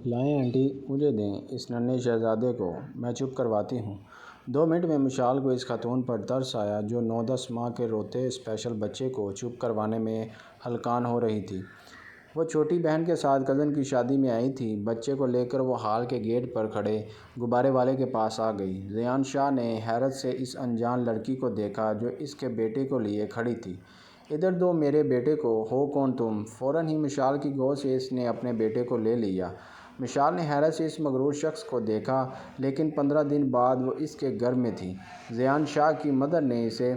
لائیں آنٹی مجھے دیں اس ننھے شہزادے کو، میں چپ کرواتی ہوں۔ 2 منٹ میں مشال کو اس خاتون پر ترس آیا جو 9-10 ماہ کے روتے اسپیشل بچے کو چپ کروانے میں ہلکان ہو رہی تھی۔ وہ چھوٹی بہن کے ساتھ کزن کی شادی میں آئی تھی۔ بچے کو لے کر وہ ہال کے گیٹ پر کھڑے غبارے والے کے پاس آ گئی۔ زیان شاہ نے حیرت سے اس انجان لڑکی کو دیکھا جو اس کے بیٹے کو لیے کھڑی تھی۔ ادھر دو میرے بیٹے کو، ہو کون تم؟ فوراً ہی مشال کی گود سے اس نے اپنے بیٹے کو لے لیا۔ مشال نے حیرت سے اس مغرور شخص کو دیکھا لیکن 15 دن بعد وہ اس کے گھر میں تھی۔ زیان شاہ کی مدر نے اسے۔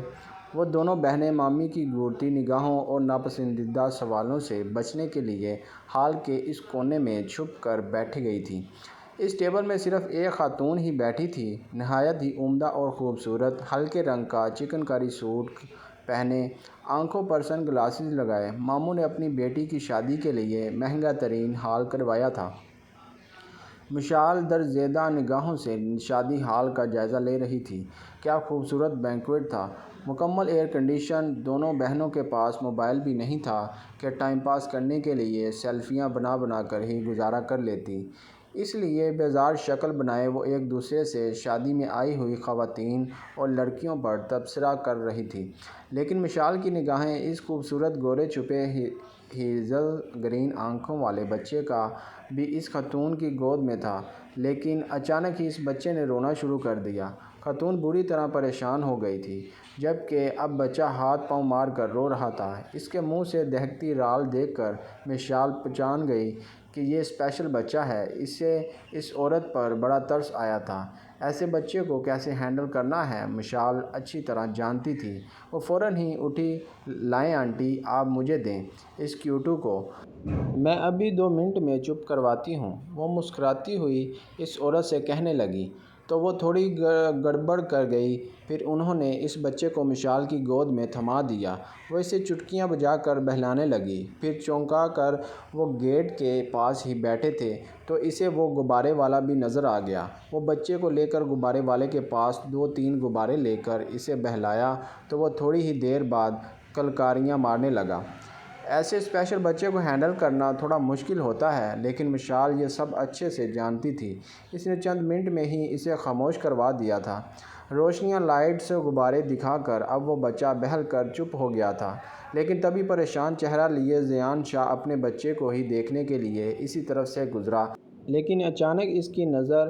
وہ دونوں بہنیں مامی کی گھورتی نگاہوں اور ناپسندیدہ سوالوں سے بچنے کے لیے ہال کے اس کونے میں چھپ کر بیٹھ گئی تھیں۔ اس ٹیبل میں صرف ایک خاتون ہی بیٹھی تھی، نہایت ہی عمدہ اور خوبصورت، ہلکے رنگ کا چکن کاری سوٹ پہنے، آنکھوں پر سن گلاسز لگائے۔ ماموں نے اپنی بیٹی کی شادی کے لیے مہنگا ترین ہال کروایا تھا۔ مشال درزدہ نگاہوں سے شادی ہال کا جائزہ لے رہی تھی۔ کیا خوبصورت بینکویٹ تھا، مکمل ایئر کنڈیشن۔ دونوں بہنوں کے پاس موبائل بھی نہیں تھا کہ ٹائم پاس کرنے کے لیے سیلفیاں بنا بنا کر ہی گزارا کر لیتی، اس لیے بیزار شکل بنائے وہ ایک دوسرے سے شادی میں آئی ہوئی خواتین اور لڑکیوں پر تبصرہ کر رہی تھی۔ لیکن مشال کی نگاہیں اس خوبصورت گورے چھپے ہیزل گرین آنکھوں والے بچے کا بھی اس خاتون کی گود میں تھا۔ لیکن اچانک ہی اس بچے نے رونا شروع کر دیا۔ خاتون بری طرح پریشان ہو گئی تھی، جبکہ اب بچہ ہاتھ پاؤں مار کر رو رہا تھا۔ اس کے منہ سے دہکتی رال دیکھ کر مشال پہچان گئی کہ یہ اسپیشل بچہ ہے۔ اسے اس عورت پر بڑا ترس آیا تھا۔ ایسے بچے کو کیسے ہینڈل کرنا ہے مشال اچھی طرح جانتی تھی۔ وہ فوراً ہی اٹھی۔ لائیں آنٹی آپ مجھے دیں اس کیوٹو کو، میں ابھی 2 منٹ میں چپ کرواتی ہوں، وہ مسکراتی ہوئی اس عورت سے کہنے لگی۔ تو وہ تھوڑی گڑبڑ کر گئی۔ پھر انہوں نے اس بچے کو مشال کی گود میں تھما دیا۔ وہ اسے چٹکیاں بجا کر بہلانے لگی۔ پھر چونکا کر وہ گیٹ کے پاس ہی بیٹھے تھے تو اسے وہ غبارے والا بھی نظر آ گیا۔ وہ بچے کو لے کر غبارے والے کے پاس 2-3 غبارے لے کر اسے بہلایا تو وہ تھوڑی ہی دیر بعد کلکاریاں مارنے لگا۔ ایسے اسپیشل بچے کو ہینڈل کرنا تھوڑا مشکل ہوتا ہے، لیکن مشال یہ سب اچھے سے جانتی تھی۔ اس نے چند منٹ میں ہی اسے خاموش کروا دیا تھا۔ روشنیاں، لائٹس، غبارے دکھا کر اب وہ بچہ بہل کر چپ ہو گیا تھا۔ لیکن تبھی پریشان چہرہ لیے زیان شاہ اپنے بچے کو ہی دیکھنے کے لیے اسی طرف سے گزرا۔ لیکن اچانک اس کی نظر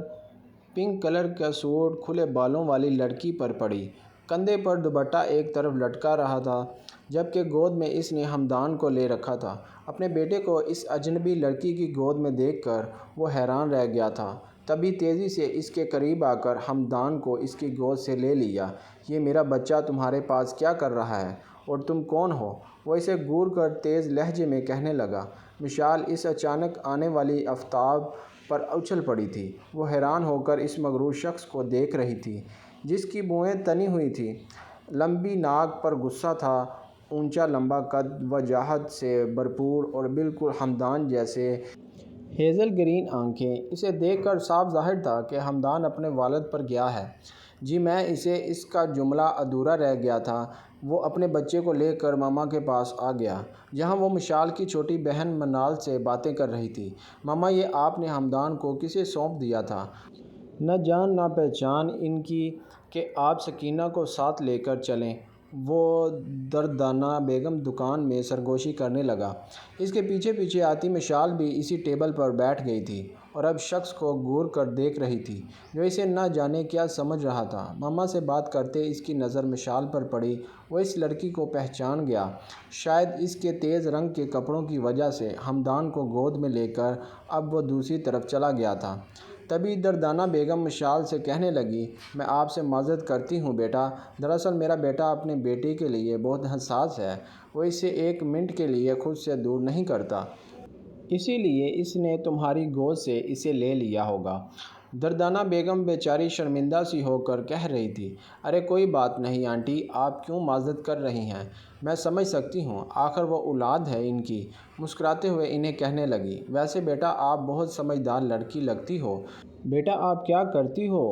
پنک کلر کا سوٹ، کھلے بالوں والی لڑکی پر پڑی۔ کندھے پر دوپٹہ ایک طرف لٹکا رہا تھا، جبکہ گود میں اس نے ہمدان کو لے رکھا تھا۔ اپنے بیٹے کو اس اجنبی لڑکی کی گود میں دیکھ کر وہ حیران رہ گیا تھا۔ تبھی تیزی سے اس کے قریب آ کر ہمدان کو اس کی گود سے لے لیا۔ یہ میرا بچہ تمہارے پاس کیا کر رہا ہے؟ اور تم کون ہو؟ وہ اسے گھور کر تیز لہجے میں کہنے لگا۔ مشال اس اچانک آنے والی آفتاب پر اچھل پڑی تھی۔ وہ حیران ہو کر اس مغرور شخص کو دیکھ رہی تھی جس کی بوئیں تنی ہوئی تھیں، لمبی ناک پر غصہ تھا، اونچا لمبا قد، وجاہت سے بھرپور اور بالکل ہمدان جیسے ہیزل گرین آنکھیں۔ اسے دیکھ کر صاف ظاہر تھا کہ ہمدان اپنے والد پر گیا ہے۔ جی میں اس کا جملہ ادھورا رہ گیا تھا۔ وہ اپنے بچے کو لے کر ماما کے پاس آ گیا، جہاں وہ مشال کی چھوٹی بہن منال سے باتیں کر رہی تھی۔ ماما یہ آپ نے ہمدان کو کسے سونپ دیا تھا؟ نہ جان نہ پہچان ان کی کہ آپ سکینہ کو ساتھ لے کر چلیں۔ وہ دردانہ بیگم دکان میں سرگوشی کرنے لگا۔ اس کے پیچھے پیچھے آتی مشال بھی اسی ٹیبل پر بیٹھ گئی تھی اور اب شخص کو گھور کر دیکھ رہی تھی جو اسے نہ جانے کیا سمجھ رہا تھا۔ ماما سے بات کرتے اس کی نظر مشال پر پڑی۔ وہ اس لڑکی کو پہچان گیا، شاید اس کے تیز رنگ کے کپڑوں کی وجہ سے۔ ہمدان کو گود میں لے کر اب وہ دوسری طرف چلا گیا تھا۔ تبھی دردانہ بیگم مشال سے کہنے لگی، میں آپ سے معذرت کرتی ہوں بیٹا، دراصل میرا بیٹا اپنے بیٹے کے لیے بہت حساس ہے، وہ اسے 1 منٹ کے لیے خود سے دور نہیں کرتا، اسی لیے اس نے تمہاری گود سے اسے لے لیا ہوگا۔ دردانہ بیگم بیچاری شرمندہ سی ہو کر کہہ رہی تھی، ارے کوئی بات نہیں آنٹی، آپ کیوں معذرت کر رہی ہیں؟ میں سمجھ سکتی ہوں، آخر وہ اولاد ہے ان کی۔ مسکراتے ہوئے انہیں کہنے لگی، ویسے بیٹا آپ بہت سمجھدار لڑکی لگتی ہو۔ بیٹا آپ کیا کرتی ہو؟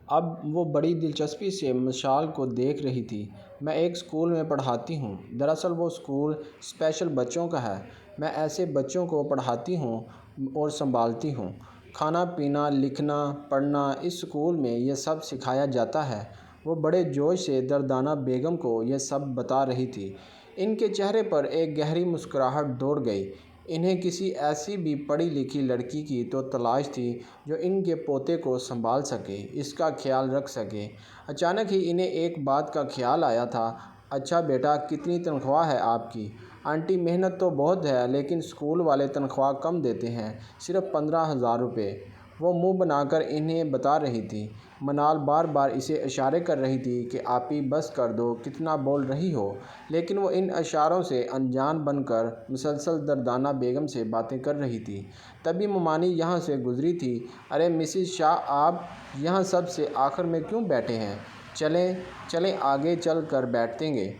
اب وہ بڑی دلچسپی سے مشال کو دیکھ رہی تھی۔ میں ایک اسکول میں پڑھاتی ہوں۔ دراصل وہ اسکول اسپیشل بچوں کا ہے۔ میں ایسے بچوں کو پڑھاتی ہوں۔ اور سنبھالتی ہوں۔ کھانا پینا، لکھنا، پڑھنا اس سکول میں یہ سب سکھایا جاتا ہے۔ وہ بڑے جوش سے دردانہ بیگم کو یہ سب بتا رہی تھی۔ ان کے چہرے پر ایک گہری مسکراہٹ دوڑ گئی۔ انہیں کسی ایسی بھی پڑھی لکھی لڑکی کی تو تلاش تھی جو ان کے پوتے کو سنبھال سکے، اس کا خیال رکھ سکے۔ اچانک ہی انہیں ایک بات کا خیال آیا تھا۔ اچھا بیٹا، کتنی تنخواہ ہے آپ کی؟ آنٹی محنت تو بہت ہے لیکن سکول والے تنخواہ کم دیتے ہیں، صرف 15,000 روپے، وہ منہ بنا کر انہیں بتا رہی تھی۔ منال بار بار اسے اشارے کر رہی تھی کہ آپی بس کر دو، کتنا بول رہی ہو، لیکن وہ ان اشاروں سے انجان بن کر مسلسل دردانہ بیگم سے باتیں کر رہی تھی۔ تبھی ممانی یہاں سے گزری تھی۔ ارے مسز شاہ، آپ یہاں سب سے آخر میں کیوں بیٹھے ہیں؟ چلیں آگے چل کر بیٹھیں گے۔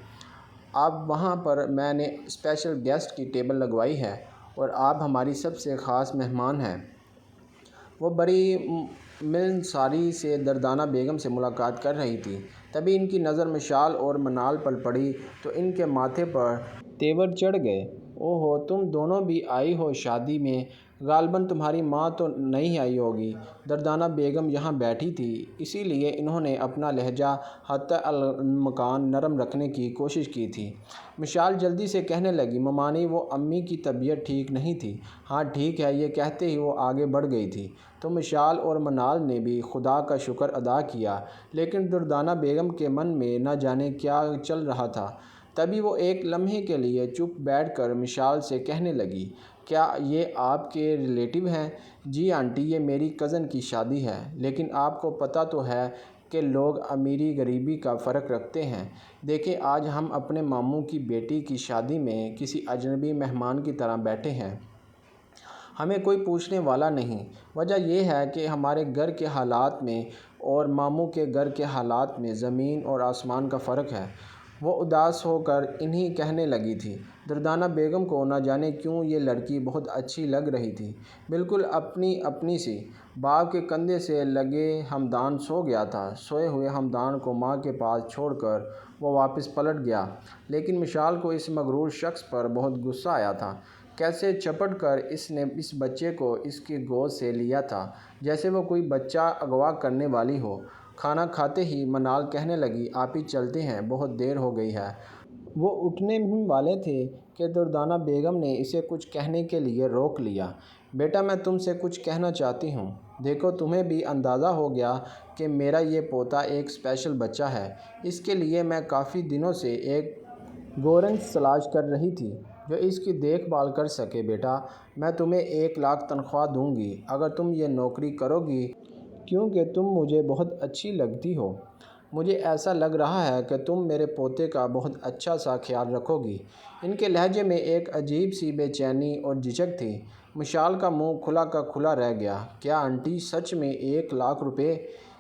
آپ وہاں پر میں نے اسپیشل گیسٹ کی ٹیبل لگوائی ہے اور آپ ہماری سب سے خاص مہمان ہیں۔ وہ بڑی ملنساری سے دردانہ بیگم سے ملاقات کر رہی تھی۔ تبھی ان کی نظر مشال اور منال پر پڑی تو ان کے ماتھے پر تیور چڑھ گئے۔ اوہو، تم دونوں بھی آئی ہو شادی میں؟ غالباً تمہاری ماں تو نہیں آئی ہوگی۔ دردانہ بیگم یہاں بیٹھی تھی، اسی لیے انہوں نے اپنا لہجہ حتی الامکان نرم رکھنے کی کوشش کی تھی۔ مشال جلدی سے کہنے لگی، ممانی وہ امی کی طبیعت ٹھیک نہیں تھی۔ ہاں ٹھیک ہے، یہ کہتے ہی وہ آگے بڑھ گئی تھی۔ تو مشال اور منال نے بھی خدا کا شکر ادا کیا، لیکن دردانہ بیگم کے من میں نہ جانے کیا چل رہا تھا۔ تبھی وہ ایک لمحے کے لیے چپ بیٹھ کر مشال سے کہنے لگی، کیا یہ آپ کے ریلیٹو ہیں؟ جی آنٹی، یہ میری کزن کی شادی ہے، لیکن آپ کو پتہ تو ہے کہ لوگ امیری غریبی کا فرق رکھتے ہیں۔ دیکھیں، آج ہم اپنے ماموں کی بیٹی کی شادی میں کسی اجنبی مہمان کی طرح بیٹھے ہیں۔ ہمیں کوئی پوچھنے والا نہیں۔ وجہ یہ ہے کہ ہمارے گھر کے حالات میں اور ماموں کے گھر کے حالات میں زمین اور آسمان کا فرق ہے۔ وہ اداس ہو کر انہیں کہنے لگی تھی۔ دردانہ بیگم کو نہ جانے کیوں یہ لڑکی بہت اچھی لگ رہی تھی، بالکل اپنی سی۔ باپ کے کندھے سے لگے ہمدان سو گیا تھا۔ سوئے ہوئے ہمدان کو ماں کے پاس چھوڑ کر وہ واپس پلٹ گیا، لیکن مشال کو اس مغرور شخص پر بہت غصہ آیا تھا۔ کیسے چپٹ کر اس نے اس بچے کو اس کی گود سے لیا تھا، جیسے وہ کوئی بچہ اغوا کرنے والی ہو۔ کھانا کھاتے ہی منال کہنے لگی، آپی چلتے ہیں، بہت دیر ہو گئی ہے۔ وہ اٹھنے ہی والے تھے کہ دردانہ بیگم نے اسے کچھ کہنے کے لیے روک لیا۔ بیٹا، میں تم سے کچھ کہنا چاہتی ہوں۔ دیکھو، تمہیں بھی اندازہ ہو گیا کہ میرا یہ پوتا ایک اسپیشل بچہ ہے۔ اس کے لیے میں کافی دنوں سے ایک گورنس تلاش کر رہی تھی جو اس کی دیکھ بھال کر سکے۔ بیٹا، میں تمہیں 1,00,000 تنخواہ دوں گی اگر تم یہ نوکری کرو گی، کیونکہ تم مجھے بہت اچھی لگتی ہو۔ مجھے ایسا لگ رہا ہے کہ تم میرے پوتے کا بہت اچھا سا خیال رکھو گی۔ ان کے لہجے میں ایک عجیب سی بے چینی اور جھجک تھی۔ مشال کا منہ کھلا کا کھلا رہ گیا۔ کیا آنٹی سچ میں 1,00,000 روپے؟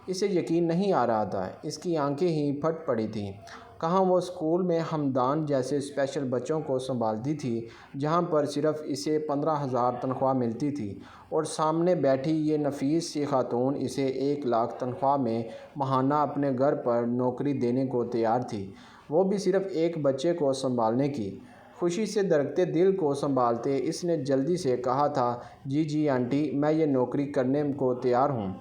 اسے یقین نہیں آ رہا تھا۔ اس کی آنکھیں ہی پھٹ پڑی تھیں۔ کہاں وہ اسکول میں ہمدان جیسے اسپیشل بچوں کو سنبھالتی تھی، جہاں پر صرف اسے 15,000 تنخواہ ملتی تھی، اور سامنے بیٹھی یہ نفیس سی خاتون اسے 1,00,000 تنخواہ میں ماہانہ اپنے گھر پر نوکری دینے کو تیار تھی، وہ بھی صرف ایک بچے کو سنبھالنے کی۔ خوشی سے دھڑکتے دل کو سنبھالتے اس نے جلدی سے کہا تھا، جی آنٹی، میں یہ نوکری کرنے کو تیار ہوں،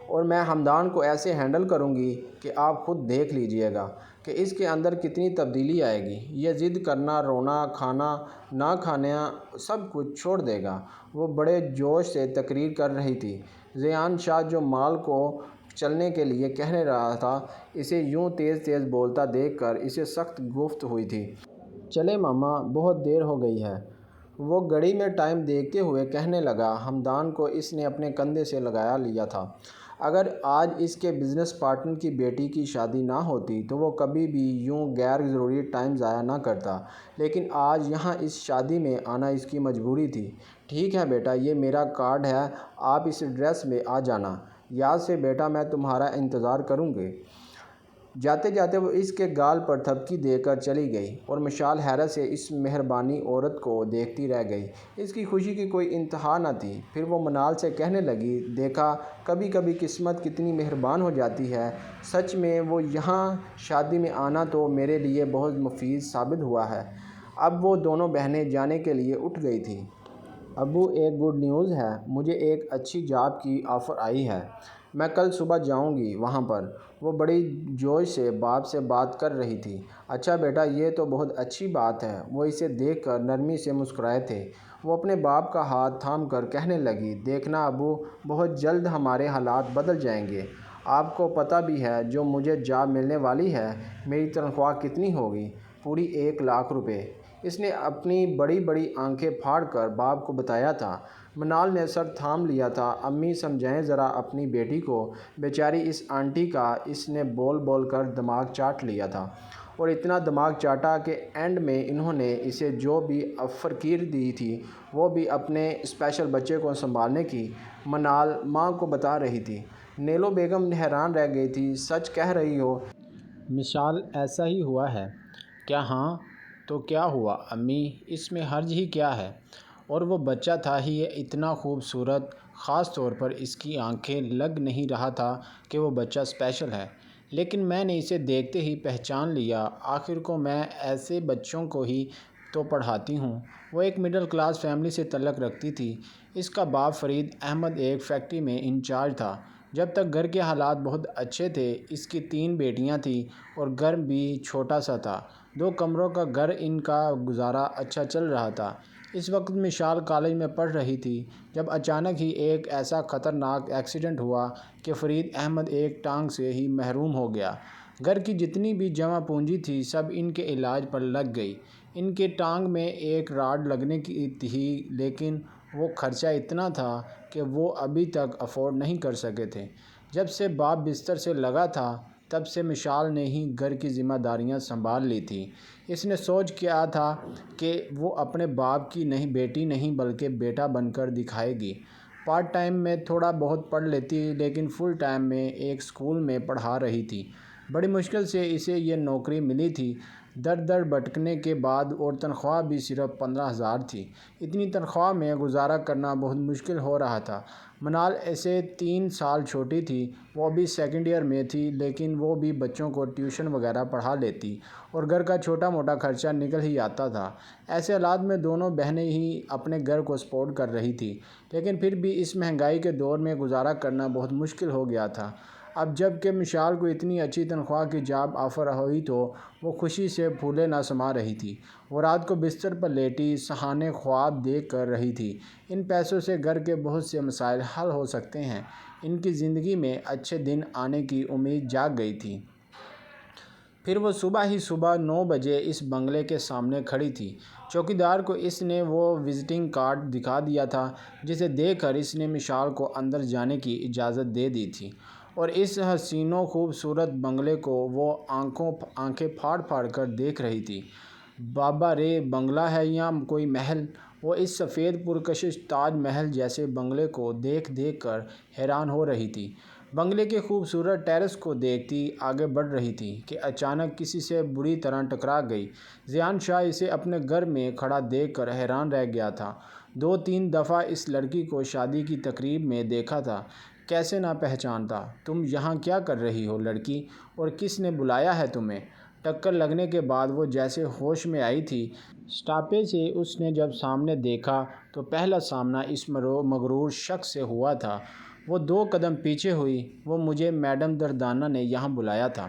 اور میں ہمدان کو ایسے ہینڈل کروں گی کہ آپ خود دیکھ لیجئے گا کہ اس کے اندر کتنی تبدیلی آئے گی۔ یہ ضد کرنا، رونا، کھانا نہ کھانا سب کچھ چھوڑ دے گا۔ وہ بڑے جوش سے تقریر کر رہی تھی۔ ریحان شاہ جو مال کو چلنے کے لیے کہہ رہا تھا، اسے یوں تیز بولتا دیکھ کر اسے سخت گفت ہوئی تھی۔ چلیں ماما، بہت دیر ہو گئی ہے۔ وہ گھڑی میں ٹائم دیکھتے ہوئے کہنے لگا۔ ہمدان کو اس نے اپنے کندھے سے لگا لیا تھا۔ اگر آج اس کے بزنس پارٹنر کی بیٹی کی شادی نہ ہوتی تو وہ کبھی بھی یوں غیر ضروری ٹائم ضائع نہ کرتا، لیکن آج یہاں اس شادی میں آنا اس کی مجبوری تھی۔ ٹھیک ہے بیٹا، یہ میرا کارڈ ہے، آپ اس ایڈریس میں آ جانا۔ یاد سے بیٹا، میں تمہارا انتظار کروں گی۔ جاتے جاتے وہ اس کے گال پر تھپکی دے کر چلی گئی، اور مشال حیرت سے اس مہربانی عورت کو دیکھتی رہ گئی۔ اس کی خوشی کی کوئی انتہا نہ تھی۔ پھر وہ منال سے کہنے لگی، دیکھا، کبھی کبھی قسمت کتنی مہربان ہو جاتی ہے۔ سچ میں وہ یہاں شادی میں آنا تو میرے لیے بہت مفید ثابت ہوا ہے۔ اب وہ دونوں بہنیں جانے کے لیے اٹھ گئی تھیں۔ ابو ایک گڈ نیوز ہے، مجھے ایک اچھی جاب کی آفر آئی ہے، میں کل صبح جاؤں گی وہاں پر۔ وہ بڑی جوش سے باپ سے بات کر رہی تھی۔ اچھا بیٹا، یہ تو بہت اچھی بات ہے۔ وہ اسے دیکھ کر نرمی سے مسکرائے تھے۔ وہ اپنے باپ کا ہاتھ تھام کر کہنے لگی، دیکھنا ابو، بہت جلد ہمارے حالات بدل جائیں گے۔ آپ کو پتہ بھی ہے جو مجھے جاب ملنے والی ہے، میری تنخواہ کتنی ہوگی؟ پوری 1,00,000 روپے۔ اس نے اپنی بڑی بڑی آنکھیں پھاڑ کر باپ کو بتایا تھا۔ منال نے سر تھام لیا تھا۔ امی سمجھائیں ذرا اپنی بیٹی کو، بیچاری اس آنٹی کا۔ اس نے بول بول کر دماغ چاٹ لیا تھا، اور اتنا دماغ چاٹا کہ اینڈ میں انہوں نے اسے جو بھی افرکیر دی تھی وہ بھی اپنے اسپیشل بچے کو سنبھالنے کی۔ منال ماں کو بتا رہی تھی۔ نیلو بیگم حیران رہ گئی تھی۔ سچ کہہ رہی ہو مشال، ایسا ہی ہوا ہے کیا؟ ہاں تو کیا ہوا امی، اس میں حرج ہی کیا ہے؟ اور وہ بچہ تھا ہی اتنا خوبصورت، خاص طور پر اس کی آنکھیں لگ نہیں رہا تھا کہ وہ بچہ اسپیشل ہے، لیکن میں نے اسے دیکھتے ہی پہچان لیا۔ آخر کو میں ایسے بچوں کو ہی تو پڑھاتی ہوں۔ وہ ایک مڈل کلاس فیملی سے تعلق رکھتی تھی۔ اس کا باپ فرید احمد ایک فیکٹری میں انچارج تھا۔ جب تک گھر کے حالات بہت اچھے تھے۔ اس کی 3 بیٹیاں تھیں اور گھر بھی چھوٹا سا تھا۔ 2 کمروں کا گھر، ان کا گزارا اچھا چل رہا تھا۔ اس وقت مشال کالج میں پڑھ رہی تھی جب اچانک ہی ایک ایسا خطرناک ایکسیڈنٹ ہوا کہ فرید احمد ایک ٹانگ سے ہی محروم ہو گیا۔ گھر کی جتنی بھی جمع پونجی تھی سب ان کے علاج پر لگ گئی۔ ان کے ٹانگ میں ایک راڈ لگنے کی تھی، لیکن وہ خرچہ اتنا تھا کہ وہ ابھی تک افورڈ نہیں کر سکے تھے۔ جب سے باپ بستر سے لگا تھا تب سے مشال نے ہی گھر کی ذمہ داریاں سنبھال لی تھیں۔ اس نے سوچ کیا تھا کہ وہ اپنے باپ کی بیٹی نہیں بلکہ بیٹا بن کر دکھائے گی۔ پارٹ ٹائم میں تھوڑا بہت پڑھ لیتی، لیکن فل ٹائم میں ایک اسکول میں پڑھا رہی تھی۔ بڑی مشکل سے اسے یہ نوکری ملی تھی، در در بھٹکنے کے بعد، اور تنخواہ بھی صرف 15,000 تھی۔ اتنی تنخواہ میں گزارا کرنا بہت مشکل ہو رہا تھا۔ منال اسے 3 سال چھوٹی تھی، وہ ابھی سیکنڈ ایئر میں تھی، لیکن وہ بھی بچوں کو ٹیوشن وغیرہ پڑھا لیتی اور گھر کا چھوٹا موٹا خرچہ نکل ہی آتا تھا۔ ایسے حالات میں دونوں بہنیں ہی اپنے گھر کو سپورٹ کر رہی تھیں، لیکن پھر بھی اس مہنگائی کے دور میں گزارا کرنا بہت مشکل ہو گیا تھا۔ اب جب کہ مشال کو اتنی اچھی تنخواہ کی جاب آفر ہوئی تو وہ خوشی سے پھولے نہ سما رہی تھی۔ وہ رات کو بستر پر لیٹی سہانے خواب دیکھ کر رہی تھی۔ ان پیسوں سے گھر کے بہت سے مسائل حل ہو سکتے ہیں۔ ان کی زندگی میں اچھے دن آنے کی امید جاگ گئی تھی۔ پھر وہ صبح ہی صبح 9 بجے اس بنگلے کے سامنے کھڑی تھی۔ چوکیدار کو اس نے وہ وزٹنگ کارڈ دکھا دیا تھا جسے دیکھ کر اس نے مشال کو اندر جانے کی اجازت دے دی تھی، اور اس حسین و خوبصورت بنگلے کو وہ آنکھیں پھاڑ پھاڑ کر دیکھ رہی تھی۔ بابا رے، بنگلہ ہے یا کوئی محل؟ وہ اس سفید پرکشش تاج محل جیسے بنگلے کو دیکھ دیکھ کر حیران ہو رہی تھی۔ بنگلے کے خوبصورت ٹیرس کو دیکھتی آگے بڑھ رہی تھی کہ اچانک کسی سے بری طرح ٹکرا گئی۔ زیان شاہ اسے اپنے گھر میں کھڑا دیکھ کر حیران رہ گیا تھا۔ 2-3 دفعہ اس لڑکی کو شادی کی تقریب میں دیکھا تھا، کیسے نہ پہچانتا؟ تم یہاں کیا کر رہی ہو لڑکی، اور کس نے بلایا ہے تمہیں؟ ٹکر لگنے کے بعد وہ جیسے ہوش میں آئی تھی۔ سٹاپے سے اس نے جب سامنے دیکھا تو پہلا سامنا اس مغرور شخص سے ہوا تھا۔ وہ 2 قدم پیچھے ہوئی۔ وہ مجھے میڈم دردانہ نے یہاں بلایا تھا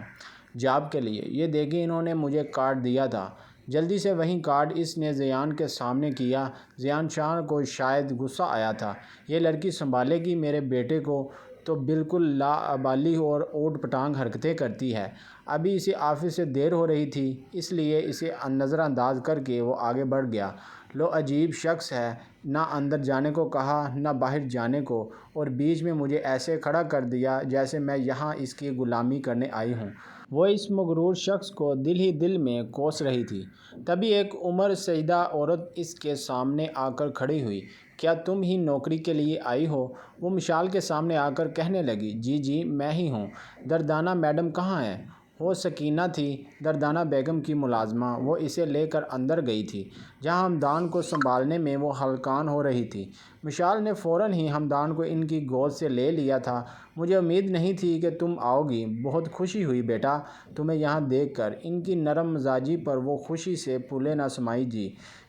جاب کے لیے، یہ دیکھیں انہوں نے مجھے کارڈ دیا تھا۔ جلدی سے وہی کارڈ اس نے زیان کے سامنے کیا۔ زیان شاہ کو شاید غصہ آیا تھا۔ یہ لڑکی سنبھالے گی میرے بیٹے کو تو بالکل لاابالی اور اوٹ پٹانگ حرکتیں کرتی ہے۔ ابھی اسے آفس سے دیر ہو رہی تھی، اس لیے اسے نظر انداز کر کے وہ آگے بڑھ گیا۔ لو، عجیب شخص ہے، نہ اندر جانے کو کہا نہ باہر جانے کو، اور بیچ میں مجھے ایسے کھڑا کر دیا جیسے میں یہاں اس کی غلامی کرنے آئی ہوں۔ وہ اس مغرور شخص کو دل ہی دل میں کوس رہی تھی۔ تبھی ایک عمر رسیدہ عورت اس کے سامنے آ کر کھڑی ہوئی۔ کیا تم ہی نوکری کے لیے آئی ہو؟ وہ مشال کے سامنے آ کر کہنے لگی۔ جی جی، میں ہی ہوں۔ دردانہ میڈم کہاں ہیں؟ وہ سکینہ تھی، دردانہ بیگم کی ملازمہ، وہ اسے لے کر اندر گئی تھی۔ جہاں ہمدان کو سنبھالنے میں وہ ہلکان ہو رہی تھی۔ مشال نے فوراً ہی ہمدان کو ان کی گود سے لے لیا تھا۔ مجھے امید نہیں تھی کہ تم آؤ گی، بہت خوشی ہوئی بیٹا تمہیں یہاں دیکھ کر۔ ان کی نرم مزاجی پر وہ خوشی سے پھولے نہ سمائی۔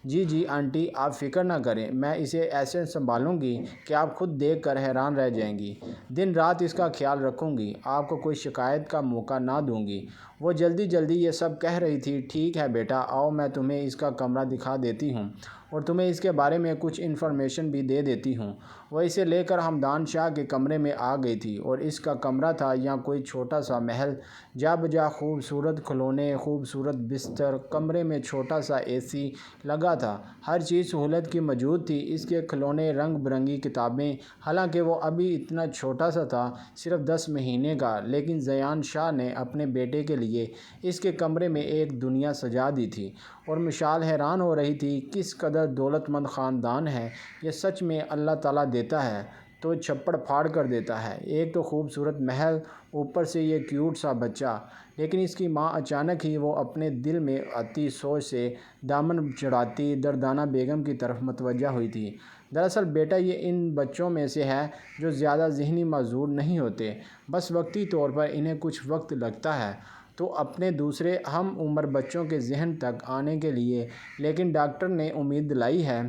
جی آنٹی آپ فکر نہ کریں، میں اسے ایسے سنبھالوں گی کہ آپ خود دیکھ کر حیران رہ جائیں گی۔ دن رات اس کا خیال رکھوں گی، آپ کو کوئی شکایت کا موقع نہ دوں گی۔ وہ جلدی یہ سب کہہ رہی تھی۔ ٹھیک ہے بیٹا آؤ، میں تمہیں اس کا کمرہ دکھا دیتی ہوں اور تمہیں اس کے بارے میں کچھ انفارمیشن بھی دے دیتی ہوں۔ وہ اسے لے کر ہمدان شاہ کے کمرے میں آ گئی تھی اور اس کا کمرہ تھا یا کوئی چھوٹا سا محل، جا بجا خوبصورت کھلونے، خوبصورت بستر، کمرے میں چھوٹا سا اے سی لگا تھا، ہر چیز سہولت کی موجود تھی۔ اس کے کھلونے، رنگ برنگی کتابیں، حالانکہ وہ ابھی اتنا چھوٹا سا تھا، صرف 10 مہینے کا، لیکن زیان شاہ نے اپنے بیٹے کے لیے اس کے کمرے میں ایک دنیا سجا دی تھی۔ اور مشال حیران ہو رہی تھی کس قدر دولت مند خاندان ہے یہ، سچ میں اللہ تعالیٰ دیتا ہے تو چھپڑ پھاڑ کر دیتا ہے۔ ایک تو خوبصورت محل، اوپر سے یہ کیوٹ سا بچہ۔ لیکن اس کی ماں اچانک ہی وہ اپنے دل میں آتی سوچ سے دامن چڑھاتی دردانہ بیگم کی طرف متوجہ ہوئی تھی۔ دراصل بیٹا یہ ان بچوں میں سے ہے جو زیادہ ذہنی معذور نہیں ہوتے، بس وقتی طور پر انہیں کچھ وقت لگتا ہے تو اپنے دوسرے ہم عمر بچوں کے ذہن تک آنے کے لیے، لیکن ڈاکٹر نے امید دلائی ہے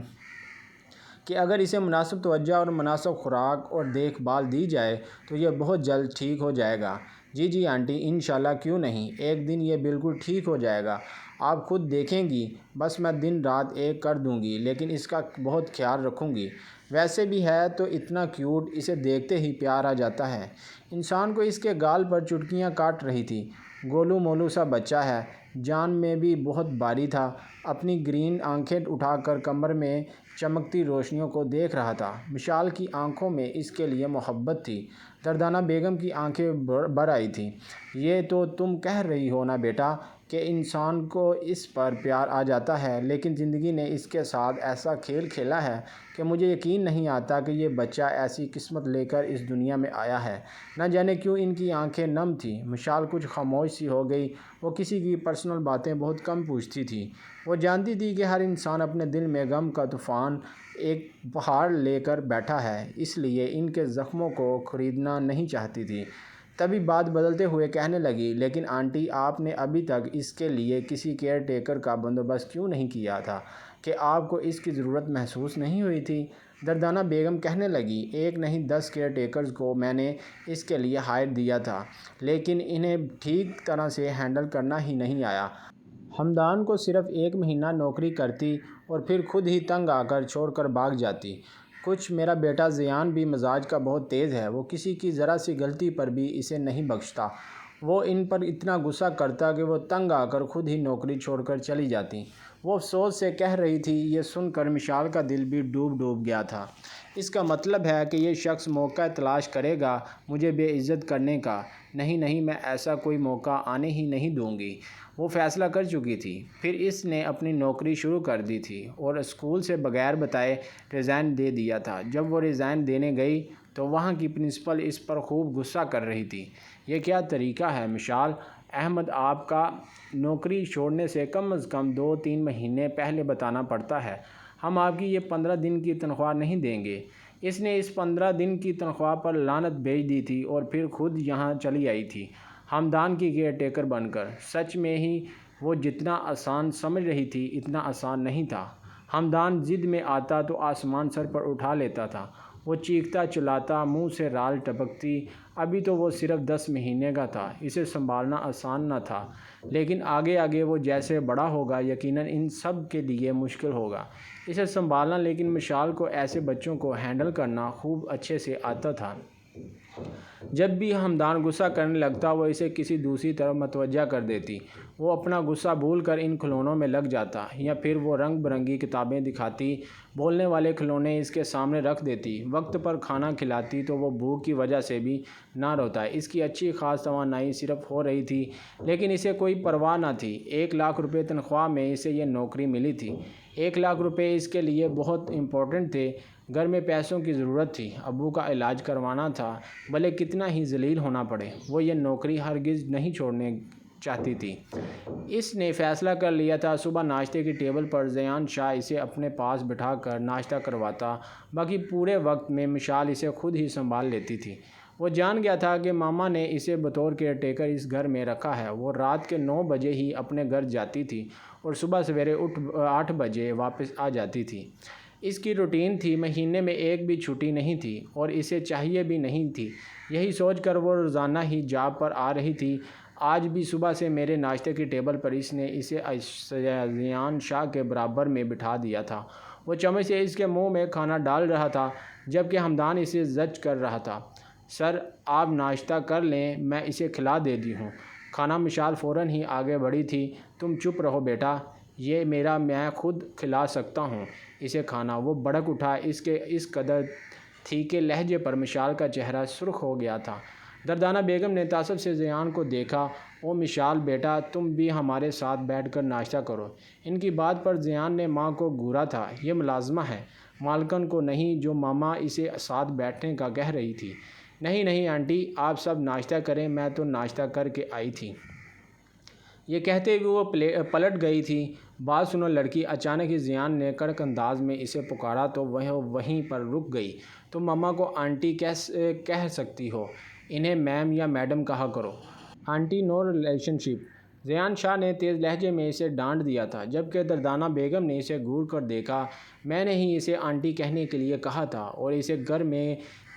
کہ اگر اسے مناسب توجہ اور مناسب خوراک اور دیکھ بھال دی جائے تو یہ بہت جلد ٹھیک ہو جائے گا۔ جی آنٹی انشاءاللہ، کیوں نہیں، ایک دن یہ بالکل ٹھیک ہو جائے گا، آپ خود دیکھیں گی۔ بس میں دن رات ایک کر دوں گی، لیکن اس کا بہت خیال رکھوں گی۔ ویسے بھی ہے تو اتنا کیوٹ، اسے دیکھتے ہی پیار آ جاتا ہے۔ انسان کو اس کے گال پر چٹکیاں کاٹ رہی تھی۔ گولو مولو سا بچہ ہے، جان میں بھی بہت بھاری تھا۔ اپنی گرین آنکھیں اٹھا کر کمر میں چمکتی روشنیوں کو دیکھ رہا تھا۔ مشال کی آنکھوں میں اس کے لیے محبت تھی۔ دردانہ بیگم کی آنکھیں بھر آئی تھیں۔ یہ تو تم کہہ رہی ہو نا بیٹا کہ انسان کو اس پر پیار آ جاتا ہے، لیکن زندگی نے اس کے ساتھ ایسا کھیل کھیلا ہے کہ مجھے یقین نہیں آتا کہ یہ بچہ ایسی قسمت لے کر اس دنیا میں آیا ہے۔ نہ جانے کیوں ان کی آنکھیں نم تھیں۔ مشال کچھ خاموش سی ہو گئی۔ وہ کسی کی پرسنل باتیں بہت کم پوچھتی تھی۔ وہ جانتی تھی کہ ہر انسان اپنے دل میں غم کا طوفان ایک پہاڑ لے کر بیٹھا ہے، اس لیے ان کے زخموں کو خریدنا نہیں چاہتی تھی۔ تبھی بات بدلتے ہوئے کہنے لگی، لیکن آنٹی آپ نے ابھی تک اس کے لیے کسی کیئر ٹیکر کا بندوبست کیوں نہیں کیا تھا کہ آپ کو اس کی ضرورت محسوس نہیں ہوئی تھی؟ دردانہ بیگم کہنے لگی، ایک نہیں 10 کیئر ٹیکرز کو میں نے اس کے لیے ہائر دیا تھا، لیکن انہیں ٹھیک طرح سے ہینڈل کرنا ہی نہیں آیا۔ ہمدان کو صرف 1 مہینہ نوکری کرتی اور پھر خود ہی تنگ آ کر چھوڑ کر بھاگ جاتی۔ کچھ میرا بیٹا زیان بھی مزاج کا بہت تیز ہے، وہ کسی کی ذرا سی غلطی پر بھی اسے نہیں بخشتا۔ وہ ان پر اتنا غصہ کرتا کہ وہ تنگ آ کر خود ہی نوکری چھوڑ کر چلی جاتی۔ وہ افسوس سے کہہ رہی تھی۔ یہ سن کر مشال کا دل بھی ڈوب گیا تھا۔ اس کا مطلب ہے کہ یہ شخص موقع تلاش کرے گا مجھے بے عزت کرنے کا۔ نہیں میں ایسا کوئی موقع آنے ہی نہیں دوں گی۔ وہ فیصلہ کر چکی تھی۔ پھر اس نے اپنی نوکری شروع کر دی تھی اور اسکول سے بغیر بتائے ریزائن دے دیا تھا۔ جب وہ ریزائن دینے گئی تو وہاں کی پرنسپل اس پر خوب غصہ کر رہی تھی۔ یہ کیا طریقہ ہے مشال احمد، آپ کا نوکری چھوڑنے سے کم از کم 2-3 مہینے پہلے بتانا پڑتا ہے۔ ہم آپ کی یہ 15 دن کی تنخواہ نہیں دیں گے۔ اس نے اس 15 دن کی تنخواہ پر لعنت بھیج دی تھی اور پھر خود یہاں چلی آئی تھی ہمدان کی کیئر ٹیکر بن کر۔ سچ میں ہی وہ جتنا آسان سمجھ رہی تھی اتنا آسان نہیں تھا۔ ہمدان ضد میں آتا تو آسمان سر پر اٹھا لیتا تھا۔ وہ چیختا چلاتا، منہ سے رال ٹپکتی۔ ابھی تو وہ صرف 10 مہینے کا تھا، اسے سنبھالنا آسان نہ تھا، لیکن آگے وہ جیسے بڑا ہوگا یقیناً ان سب کے لیے مشکل ہوگا اسے سنبھالنا۔ لیکن مشال کو ایسے بچوں کو ہینڈل کرنا خوب اچھے سے آتا تھا۔ جب بھی ہمدان غصہ کرنے لگتا وہ اسے کسی دوسری طرف متوجہ کر دیتی۔ وہ اپنا غصہ بھول کر ان کھلونوں میں لگ جاتا، یا پھر وہ رنگ برنگی کتابیں دکھاتی، بولنے والے کھلونے اس کے سامنے رکھ دیتی۔ وقت پر کھانا کھلاتی تو وہ بھوک کی وجہ سے بھی نہ روتا۔ اس کی اچھی خاص توانائی صرف ہو رہی تھی، لیکن اسے کوئی پرواہ نہ تھی۔ 1 لاکھ روپے تنخواہ میں اسے یہ نوکری ملی تھی۔ 1 لاکھ روپے اس کے لیے بہت امپورٹنٹ تھے۔ گھر میں پیسوں کی ضرورت تھی، ابو کا علاج کروانا تھا، بھلے کتنا ہی ذلیل ہونا پڑے، وہ یہ نوکری ہرگز نہیں چھوڑنے چاہتی تھی۔ اس نے فیصلہ کر لیا تھا صبح ناشتے کی ٹیبل پر زیان شاہ اسے اپنے پاس بٹھا کر ناشتہ کرواتا، باقی پورے وقت میں مشال اسے خود ہی سنبھال لیتی تھی۔ وہ جان گیا تھا کہ ماما نے اسے بطور کیئر ٹیکر اس گھر میں رکھا ہے۔ وہ رات کے 9 بجے ہی اپنے گھر جاتی تھی اور صبح سویرے 8 بجے واپس آ جاتی تھی۔ اس کی روٹین تھی، مہینے میں ایک بھی چھٹی نہیں تھی اور اسے چاہیے بھی نہیں تھی۔ یہی سوچ کر وہ روزانہ ہی جاب پر آ رہی تھی۔ آج بھی صبح سے میرے ناشتے کی ٹیبل پر اس نے اسے زیان شاہ کے برابر میں بٹھا دیا تھا۔ وہ چمچ سے اس کے منہ میں کھانا ڈال رہا تھا جبکہ ہمدان اسے زج کر رہا تھا۔ سر آپ ناشتہ کر لیں، میں اسے کھلا دیتی ہوں کھانا۔ مشال فوراً ہی آگے بڑھی تھی۔ تم چپ رہو بیٹا، یہ میرا، میں خود کھلا سکتا ہوں اسے کھانا۔ وہ بھڑک اٹھا۔ اس کے اس قدر تھی کہ لہجے پر مشال کا چہرہ سرخ ہو گیا تھا۔ دردانہ بیگم نے تعصب سے زیان کو دیکھا۔ او مشال بیٹا، تم بھی ہمارے ساتھ بیٹھ کر ناشتہ کرو۔ ان کی بات پر زیان نے ماں کو گھورا تھا۔ یہ ملازمہ ہے، مالکن کو نہیں جو ماما اسے ساتھ بیٹھنے کا کہہ رہی تھی۔ نہیں نہیں آنٹی، آپ سب ناشتہ کریں، میں تو ناشتہ کر کے آئی تھی۔ یہ کہتے ہوئے وہ پلٹ گئی تھی۔ بات سنو لڑکی، اچانک ہی زیان نے کڑک انداز میں اسے پکارا تو وہ وہیں پر رک گئی۔ تم ماما کو آنٹی کہہ سکتی ہو، انہیں میم یا میڈم کہا کرو۔ آنٹی نو ریلیشن شپ، زیان شاہ نے تیز لہجے میں اسے ڈانٹ دیا تھا، جبکہ دردانہ بیگم نے اسے گھور کر دیکھا۔ میں نے ہی اسے آنٹی کہنے کے لیے کہا تھا اور اسے گھر میں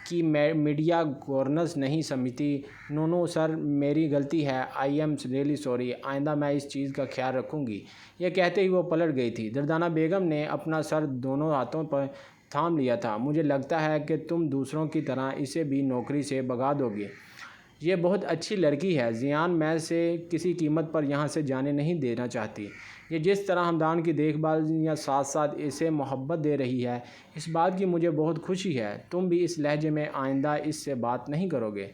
کی میڈیا گورننس نہیں سمجھتی۔ نو نو سر، میری غلطی ہے، آئی ایم ریئلی سوری، آئندہ میں اس چیز کا خیال رکھوں گی۔ یہ کہتے ہی وہ پلٹ گئی تھی۔ دردانہ بیگم نے اپنا سر دونوں ہاتھوں پر تھام لیا تھا۔ مجھے لگتا ہے کہ تم دوسروں کی طرح اسے بھی نوکری سے بھگا دو گے۔ یہ بہت اچھی لڑکی ہے زیان، میں سے کسی قیمت پر یہاں سے جانے نہیں دینا چاہتی۔ یہ جس طرح ہمدان کی دیکھ بھال یا ساتھ ساتھ اسے محبت دے رہی ہے، اس بات کی مجھے بہت خوشی ہے۔ تم بھی اس لہجے میں آئندہ اس سے بات نہیں کرو گے۔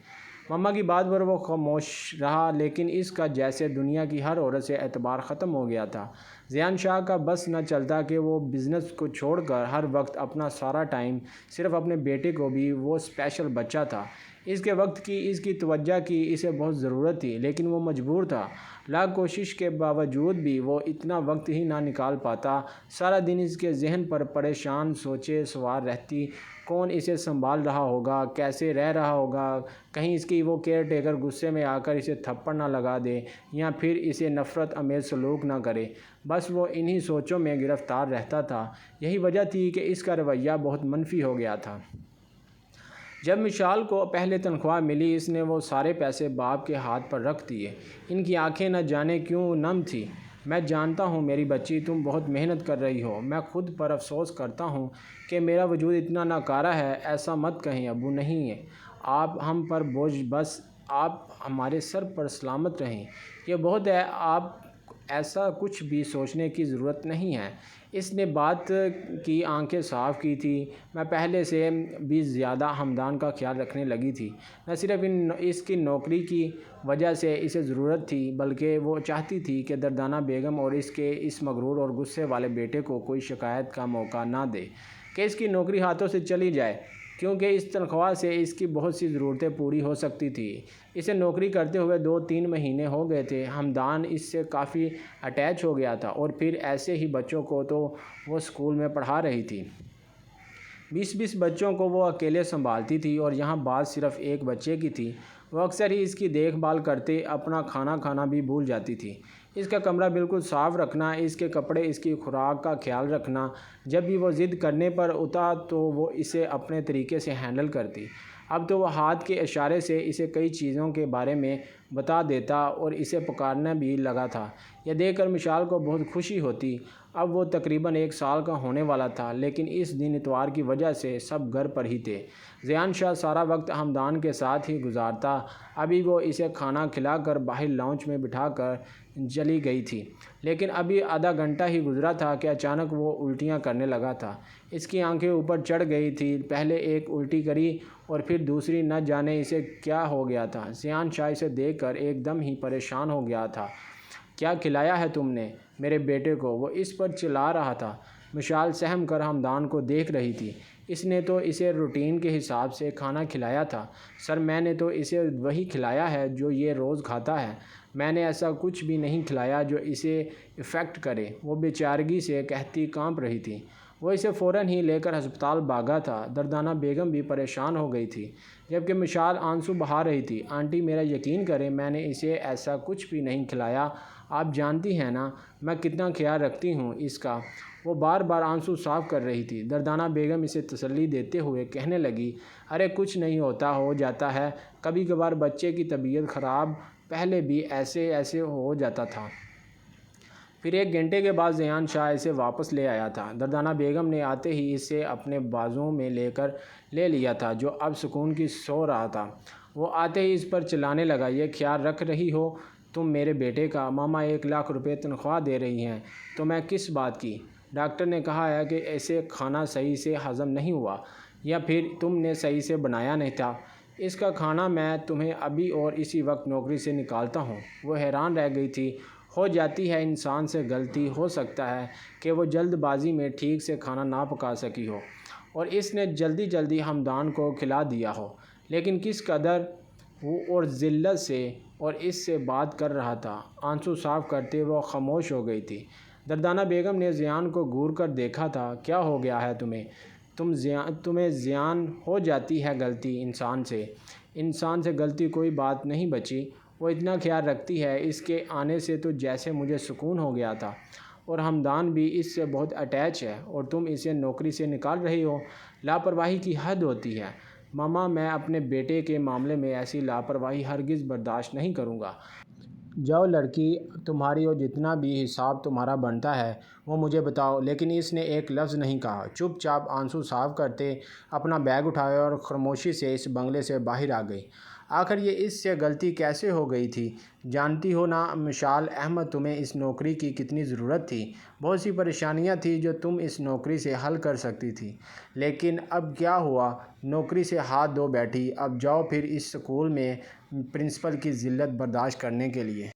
ماما کی بات پر وہ خاموش رہا، لیکن اس کا جیسے دنیا کی ہر عورت سے اعتبار ختم ہو گیا تھا۔ زیان شاہ کا بس نہ چلتا کہ وہ بزنس کو چھوڑ کر ہر وقت اپنا سارا ٹائم صرف اپنے بیٹے کو بھی، وہ اسپیشل بچہ تھا۔ اس کے وقت کی، اس کی توجہ کی اسے بہت ضرورت تھی، لیکن وہ مجبور تھا۔ لاکھ کوشش کے باوجود بھی وہ اتنا وقت ہی نہ نکال پاتا۔ سارا دن اس کے ذہن پر پریشان سوچیں سوار رہتی۔ کون اسے سنبھال رہا ہوگا، کیسے رہ رہا ہوگا، کہیں اس کی وہ کیئر ٹیکر غصے میں آ کر اسے تھپڑ نہ لگا دے یا پھر اسے نفرت آمیز سلوک نہ کرے۔ بس وہ انہی سوچوں میں گرفتار رہتا تھا۔ یہی وجہ تھی کہ اس کا رویہ بہت منفی ہو گیا تھا۔ جب مشال کو پہلے تنخواہ ملی، اس نے وہ سارے پیسے باپ کے ہاتھ پر رکھ دیے۔ ان کی آنکھیں نہ جانے کیوں نم تھیں۔ میں جانتا ہوں میری بچی، تم بہت محنت کر رہی ہو۔ میں خود پر افسوس کرتا ہوں کہ میرا وجود اتنا ناکارہ ہے۔ ایسا مت کہیں ابو، نہیں ہے آپ ہم پر بوجھ، بس آپ ہمارے سر پر سلامت رہیں، یہ بہت ہے۔ آپ ایسا کچھ بھی سوچنے کی ضرورت نہیں ہے۔ اس نے بات کی آنکھیں صاف کی تھی۔ میں پہلے سے بھی زیادہ ہمدان کا خیال رکھنے لگی تھی۔ نہ صرف اس کی نوکری کی وجہ سے اسے ضرورت تھی، بلکہ وہ چاہتی تھی کہ دردانہ بیگم اور اس کے اس مغرور اور غصے والے بیٹے کو کوئی شکایت کا موقع نہ دے کہ اس کی نوکری ہاتھوں سے چلی جائے، کیونکہ اس تنخواہ سے اس کی بہت سی ضرورتیں پوری ہو سکتی تھیں۔ اسے نوکری کرتے ہوئے 2-3 مہینے ہو گئے تھے۔ ہمدان اس سے کافی اٹیچ ہو گیا تھا اور پھر ایسے ہی بچوں کو تو وہ اسکول میں پڑھا رہی تھی۔ 20 بچوں کو وہ اکیلے سنبھالتی تھی اور یہاں بات صرف ایک بچے کی تھی۔ وہ اکثر ہی اس کی دیکھ بھال کرتے اپنا کھانا کھانا بھی بھول جاتی تھی۔ اس کا کمرہ بالکل صاف رکھنا، اس کے کپڑے، اس کی خوراک کا خیال رکھنا۔ جب بھی وہ ضد کرنے پر اتا تو وہ اسے اپنے طریقے سے ہینڈل کرتی۔ اب تو وہ ہاتھ کے اشارے سے اسے کئی چیزوں کے بارے میں بتا دیتا اور اسے پکارنے بھی لگا تھا۔ یہ دیکھ کر مشال کو بہت خوشی ہوتی۔ اب وہ تقریباً 1 سال کا ہونے والا تھا، لیکن اس دن اتوار کی وجہ سے سب گھر پر ہی تھے۔ زیان شاہ سارا وقت ہمدان کے ساتھ ہی گزارتا۔ ابھی وہ اسے کھانا کھلا کر باہر لاؤنج میں بٹھا کر چلی گئی تھی، لیکن ابھی آدھا گھنٹہ ہی گزرا تھا کہ اچانک وہ الٹیاں کرنے لگا تھا۔ اس کی آنکھیں اوپر چڑھ گئی تھی۔ پہلے ایک الٹی کری اور پھر دوسری، نہ جانے اسے کیا ہو گیا تھا۔ زیان شاہ اسے دیکھ کر ایک دم ہی پریشان ہو گیا تھا۔ کیا کھلایا ہے تم نے میرے بیٹے کو؟ وہ اس پر چلا رہا تھا۔ مشال سہم کر ہمدان کو دیکھ رہی تھی۔ اس نے تو اسے روٹین کے حساب سے کھانا کھلایا تھا۔ سر میں نے تو اسے وہی کھلایا ہے جو یہ روز کھاتا ہے۔ میں نے ایسا کچھ بھی نہیں کھلایا جو اسے افیکٹ کرے۔ وہ بیچارگی سے کہتی کانپ رہی تھی۔ وہ اسے فوراً ہی لے کر ہسپتال بھاگا تھا۔ دردانہ بیگم بھی پریشان ہو گئی تھی، جبکہ مشال آنسو بہا رہی تھی۔ آنٹی میرا یقین کریں، میں نے اسے ایسا کچھ بھی نہیں کھلایا۔ آپ جانتی ہیں نا میں کتنا خیال رکھتی ہوں اس کا۔ وہ بار بار آنسو صاف کر رہی تھی۔ دردانہ بیگم اسے تسلی دیتے ہوئے کہنے لگی، ارے کچھ نہیں ہوتا، ہو جاتا ہے کبھی کبھار، بچے کی طبیعت خراب پہلے بھی ایسے ہو جاتا تھا۔ پھر 1 گھنٹے کے بعد زیان شاہ اسے واپس لے آیا تھا۔ دردانہ بیگم نے آتے ہی اسے اپنے بازوؤں میں لے لیا تھا، جو اب سکون کی سو رہا تھا۔ وہ آتے ہی اس پر چلانے لگا، یہ خیال رکھ رہی ہو تم میرے بیٹے کا؟ ماما 1 لاکھ روپے تنخواہ دے رہی ہیں تو میں کس بات کی؟ ڈاکٹر نے کہا ہے کہ اسے کھانا صحیح سے ہضم نہیں ہوا، یا پھر تم نے صحیح سے بنایا نہیں تھا۔ اس کا کھانا میں تمہیں ابھی اور اسی وقت نوکری سے نکالتا ہوں۔ وہ حیران رہ گئی تھی۔ ہو جاتی ہے انسان سے غلطی، ہو سکتا ہے کہ وہ جلد بازی میں ٹھیک سے کھانا نہ پکا سکی ہو اور اس نے جلدی حمدان کو کھلا دیا ہو، لیکن کس قدر وہ اور ذلت سے اور اس سے بات کر رہا تھا۔ آنسو صاف کرتے وہ خاموش ہو گئی تھی۔ دردانہ بیگم نے زیان کو گھور کر دیکھا تھا۔ کیا ہو گیا ہے تمہیں؟ تمہیں زیان ہو جاتی ہے غلطی انسان سے غلطی کوئی بات نہیں بچی۔ وہ اتنا خیال رکھتی ہے، اس کے آنے سے تو جیسے مجھے سکون ہو گیا تھا، اور حمدان بھی اس سے بہت اٹیچ ہے، اور تم اسے نوکری سے نکال رہی ہو۔ لاپرواہی کی حد ہوتی ہے ماما، میں اپنے بیٹے کے معاملے میں ایسی لاپرواہی ہرگز برداشت نہیں کروں گا۔ جاؤ لڑکی تمہاری، اور جتنا بھی حساب تمہارا بنتا ہے وہ مجھے بتاؤ۔ لیکن اس نے ایک لفظ نہیں کہا، چپ چاپ آنسو صاف کرتے اپنا بیگ اٹھایا اور خاموشی سے اس بنگلے سے باہر آ گئی۔ آخر یہ اس سے غلطی کیسے ہو گئی تھی؟ جانتی ہو نا مشال احمد، تمہیں اس نوکری کی کتنی ضرورت تھی۔ بہت سی پریشانیاں تھیں جو تم اس نوکری سے حل کر سکتی تھی، لیکن اب کیا ہوا؟ نوکری سے ہاتھ دھو بیٹھی۔ اب جاؤ پھر اس اسکول میں پرنسپل کی ذلت برداشت کرنے کے لیے۔